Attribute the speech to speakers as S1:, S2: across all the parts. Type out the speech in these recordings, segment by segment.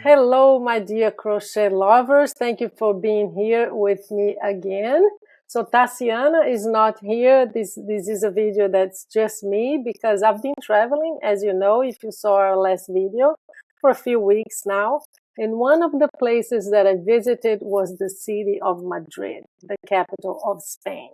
S1: Hello, my dear crochet lovers. Thank you for being here with me again. So Tassiana is not here. This is a video that's just me because I've been traveling, as you know, if you saw our last video, for a few weeks now. And one of the places that I visited was the city of Madrid, the capital of Spain.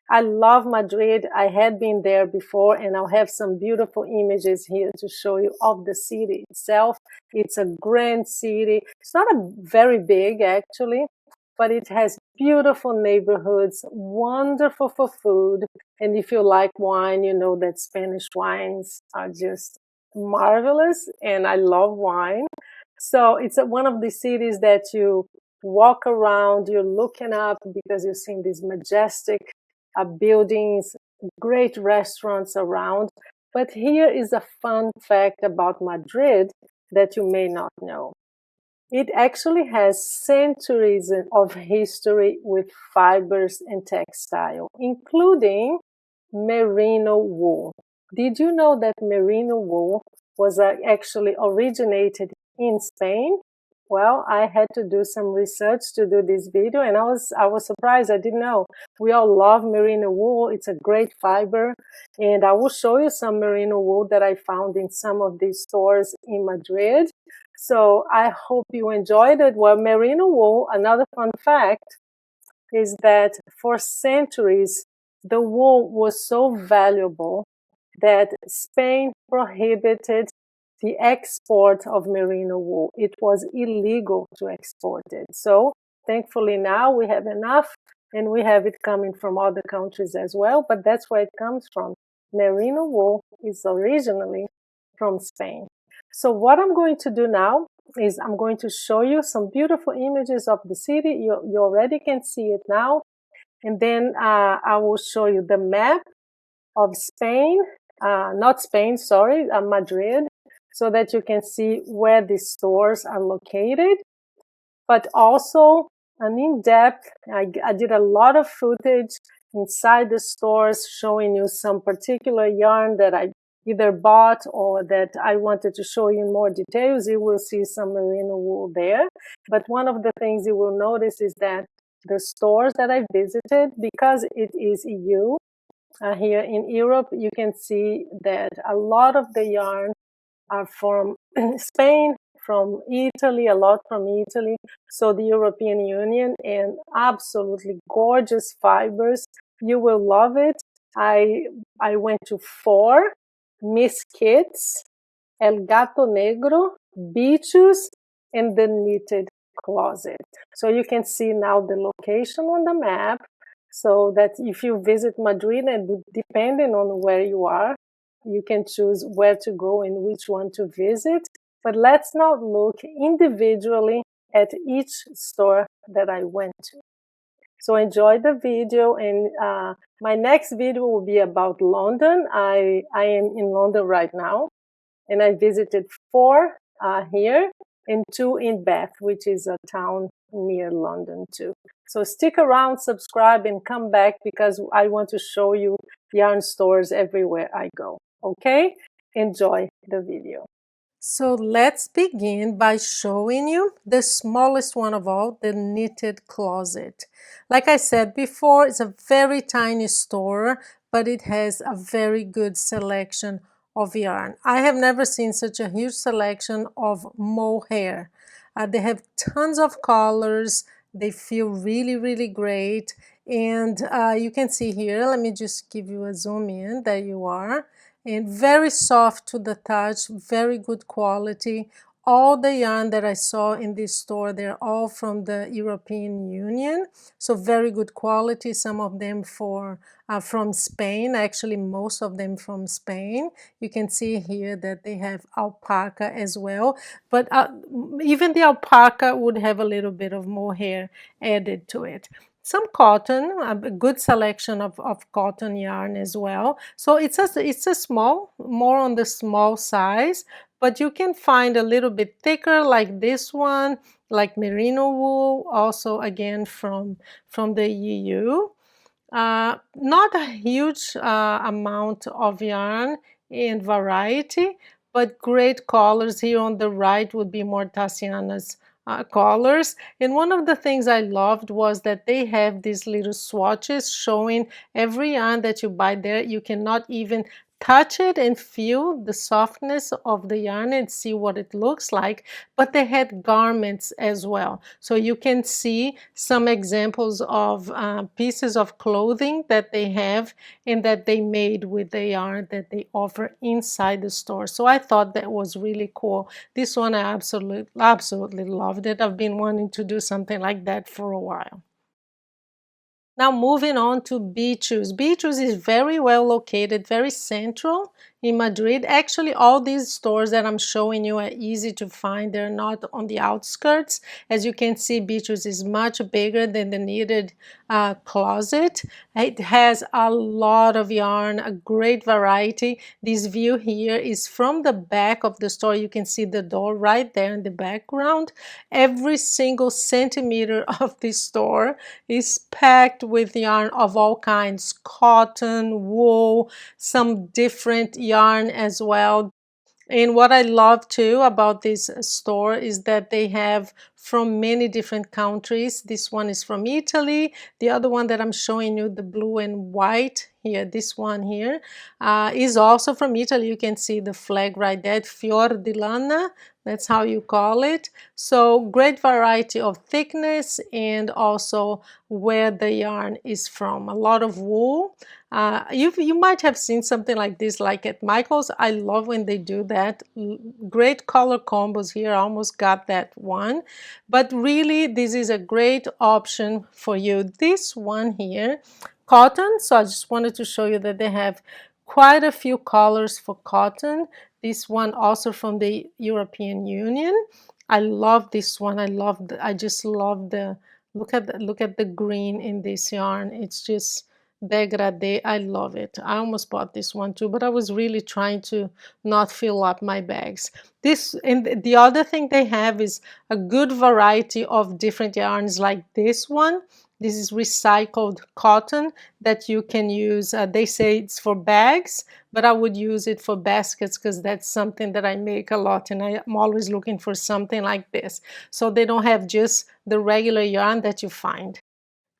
S1: I love Madrid. I had been there before, and I'll have some beautiful images here to show you of the city itself. It's a grand city. It's not a very big, actually, but it has beautiful neighborhoods, wonderful for food. And if you like wine, you know that Spanish wines are just marvelous, and I love wine. So it's one of the cities that you walk around, you're looking up because you're seeing these majestic buildings, great restaurants around. But here is a fun fact about Madrid that you may not know. It actually has centuries of history with fibers and textile, including merino wool. Did you know that merino wool was actually originated in Spain? Well, I had to do some research to do this video, and I was surprised. I didn't know. We all love merino wool. It's a great fiber, and I will show you some merino wool that I found in some of these stores in Madrid. So I hope you enjoyed it. Well, merino wool, another fun fact, is that for centuries, the wool was so valuable that Spain prohibited the export of merino wool. It was illegal to export it. So thankfully now we have enough, and we have it coming from other countries as well, but that's where it comes from. Merino wool is originally from Spain. So what I'm going to do now is I'm going to show you some beautiful images of the city. You already can see it now. And then I will show you the map of Spain, not Spain, sorry, Madrid, so that you can see where the stores are located. But also an in-depth, I did a lot of footage inside the stores showing you some particular yarn that I either bought or that I wanted to show you in more details. You will see some merino wool there. But one of the things you will notice is that the stores that I visited, because it is EU, here in Europe, you can see that a lot of the yarn are from Spain, from Italy, a lot from Italy, so the European Union, and absolutely gorgeous fibers. You will love it. I went to 4 Miss Kits, El Gato Negro, Bichos, and the Knitted Closet. So you can see now the location on the map, so that if you visit Madrid, and depending on where you are, you can choose where to go and which one to visit. But let's now look individually at each store that I went to. So enjoy the video, and my next video will be about London. I am in London right now, and I visited 4 here and 2 in Bath, which is a town near London too. So stick around, subscribe, and come back because I want to show you yarn stores everywhere I go. Okay? Enjoy the video. So let's begin by showing you the smallest one of all, the Knitted Closet. Like I said before, it's a very tiny store, but it has a very good selection of yarn. I have never seen such a huge selection of mohair. They have tons of colors. They feel really, really great. And you can see here, let me just give you a zoom in, there you are. And very soft to the touch, very good quality. All the yarn that I saw in this store, they're all from the European Union, so very good quality. Some of them from Spain, actually most of them from Spain. You can see here that they have alpaca as well, but even the alpaca would have a little bit of mohair added to it. Some cotton, a good selection of cotton yarn as well. So it's a small, more on the small size, but you can find a little bit thicker like this one, like merino wool, also again from the EU. Not a huge amount of yarn and variety, but great colors. Here on the right would be more Tatiana's colors. And one of the things I loved was that they have these little swatches showing every yarn that you buy there. You cannot even touch it and feel the softness of the yarn and see what it looks like, but they had garments as well. So you can see some examples of pieces of clothing that they have and that they made with the yarn that they offer inside the store. So I thought that was really cool. This one I absolutely loved it. I've been wanting to do something like that for a while. Now moving on to Beaches. Beaches is very well located, very central in Madrid. Actually, all these stores that I'm showing you are easy to find. They're not on the outskirts. As you can see, Beaches is much bigger than the knitted closet. It has a lot of yarn, a great variety. This view here is from the back of the store. You can see the door right there in the background. Every single centimeter of this store is packed with yarn of all kinds, cotton, wool, some different yarn as well. And what I love too about this store is that they have from many different countries. This one is from Italy. The other one that I'm showing you, the blue and white here, this one here, is also from Italy. You can see the flag right there, Fior di Lana. That's how you call it. So great variety of thickness and also where the yarn is from. A lot of wool. You might have seen something like this like at Michael's. I love when they do that. Great color combos here. I almost got that one. But really, this is a great option for you. This one here, cotton. So I just wanted to show you that they have quite a few colors for cotton. This one also from the European Union. I love this one. I just love the look at the green in this yarn. It's just degradé. I love it. I almost bought this one too, but I was really trying to not fill up my bags. This and the other thing they have is a good variety of different yarns like this one. This is recycled cotton that you can use. They say it's for bags, but I would use it for baskets because that's something that I make a lot and I'm always looking for something like this. So they don't have just the regular yarn that you find.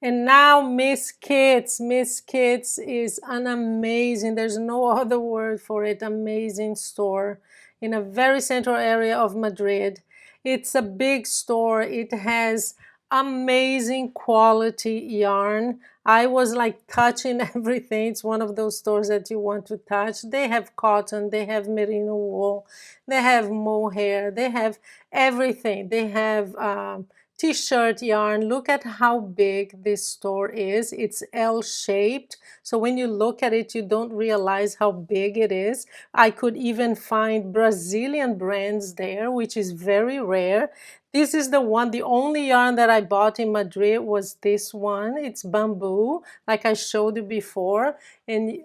S1: And now Miss Kits. Miss Kits is an amazing, there's no other word for it, amazing store in a very central area of Madrid. It's a big store. It has amazing quality yarn. I was like touching everything. It's one of those stores that you want to touch. They have cotton, they have merino wool, they have mohair, they have everything. They have t-shirt yarn. Look at how big this store is. It's L-shaped. So when you look at it, you don't realize how big it is. I could even find Brazilian brands there, which is very rare. This is the only yarn that I bought in Madrid was this one. It's bamboo, like I showed you before. And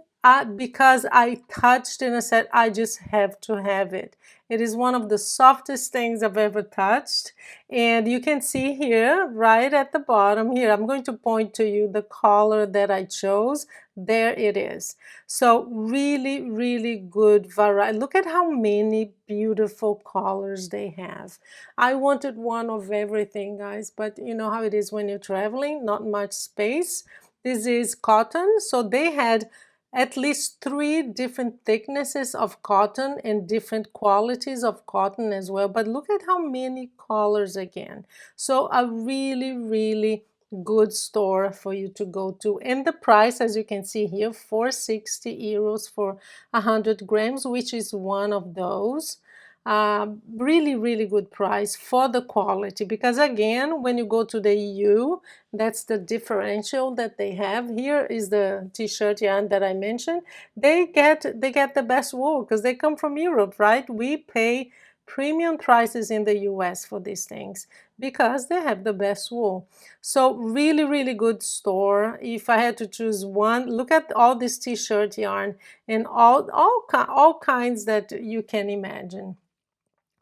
S1: because I touched and I said, I just have to have it. It is one of the softest things I've ever touched. And you can see here, right at the bottom here, I'm going to point to you the color that I chose. There it is. So really, really good variety. Look at how many beautiful colors they have. I wanted one of everything, guys, but you know how it is when you're traveling, not much space. This is cotton, so they had at least 3 different thicknesses of cotton and different qualities of cotton as well. But look at how many colors again. So a really, really good store for you to go to. And the price, as you can see here, 460 euros for 100 grams, which is one of those. Really, really good price for the quality, because again, when you go to the EU, that's the differential that they have. Here is the t-shirt yarn that I mentioned. They get the best wool because they come from Europe, right? We pay premium prices in the US for these things because they have the best wool. So really, really good store. If I had to choose one, look at all this t-shirt yarn and all kinds that you can imagine.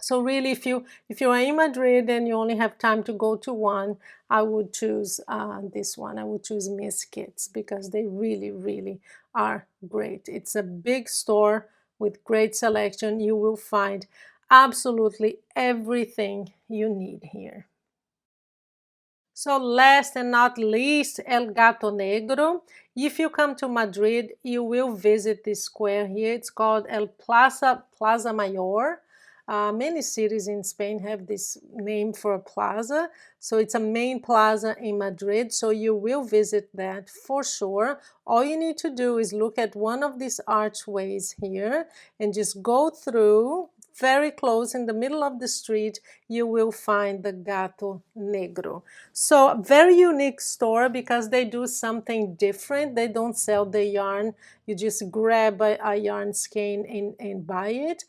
S1: So really, if you are in Madrid and you only have time to go to one, I would choose this one. I would choose Miss Kits because they really, really are great. It's a big store, with great selection. You will find absolutely everything you need here. So last and not least, El Gato Negro. If you come to Madrid, you will visit this square here. It's called Plaza Mayor. Many cities in Spain have this name for a plaza. So it's a main plaza in Madrid. So you will visit that for sure. All you need to do is look at one of these archways here and just go through. Very close in the middle of the street, you will find the Gato Negro. So very unique store because they do something different. They don't sell the yarn. You just grab a yarn skein and buy it.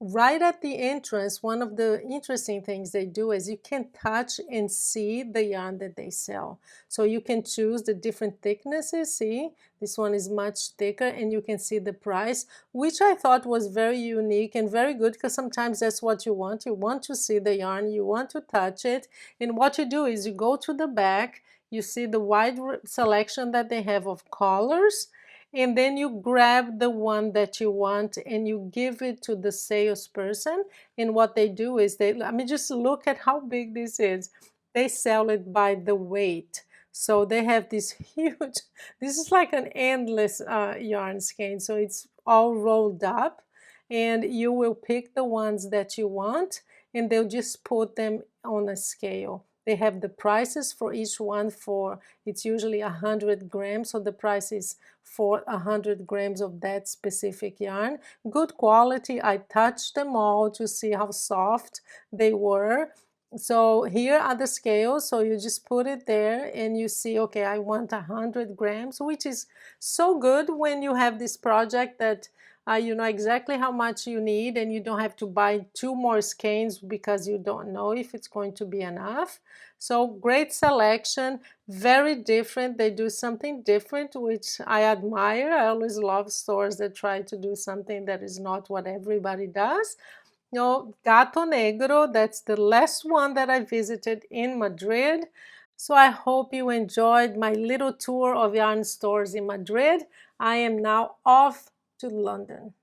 S1: Right at the entrance, one of the interesting things they do is you can touch and see the yarn that they sell. So you can choose the different thicknesses. See, this one is much thicker and you can see the price, which I thought was very unique and very good because sometimes that's what you want. You want to see the yarn, you want to touch it. And what you do is you go to the back, you see the wide selection that they have of colors, and then you grab the one that you want and you give it to the salesperson. And what they do is I mean, just look at how big this is. They sell it by the weight. So they have this huge, this is like an endless yarn skein. So it's all rolled up and you will pick the ones that you want and they'll just put them on a scale. They have the prices for each one for, it's usually 100 grams. So the price is for 100 grams of that specific yarn. Good quality. I touched them all to see how soft they were. So here are the scales. So you just put it there and you see, okay, I want 100 grams, which is so good when you have this project that you know exactly how much you need and you don't have to buy 2 more skeins because you don't know if it's going to be enough. So great selection, very different. They do something different, which I admire. I always love stores that try to do something that is not what everybody does. You know, Gato Negro, that's the last one that I visited in Madrid. So I hope you enjoyed my little tour of yarn stores in Madrid. I am now off to London.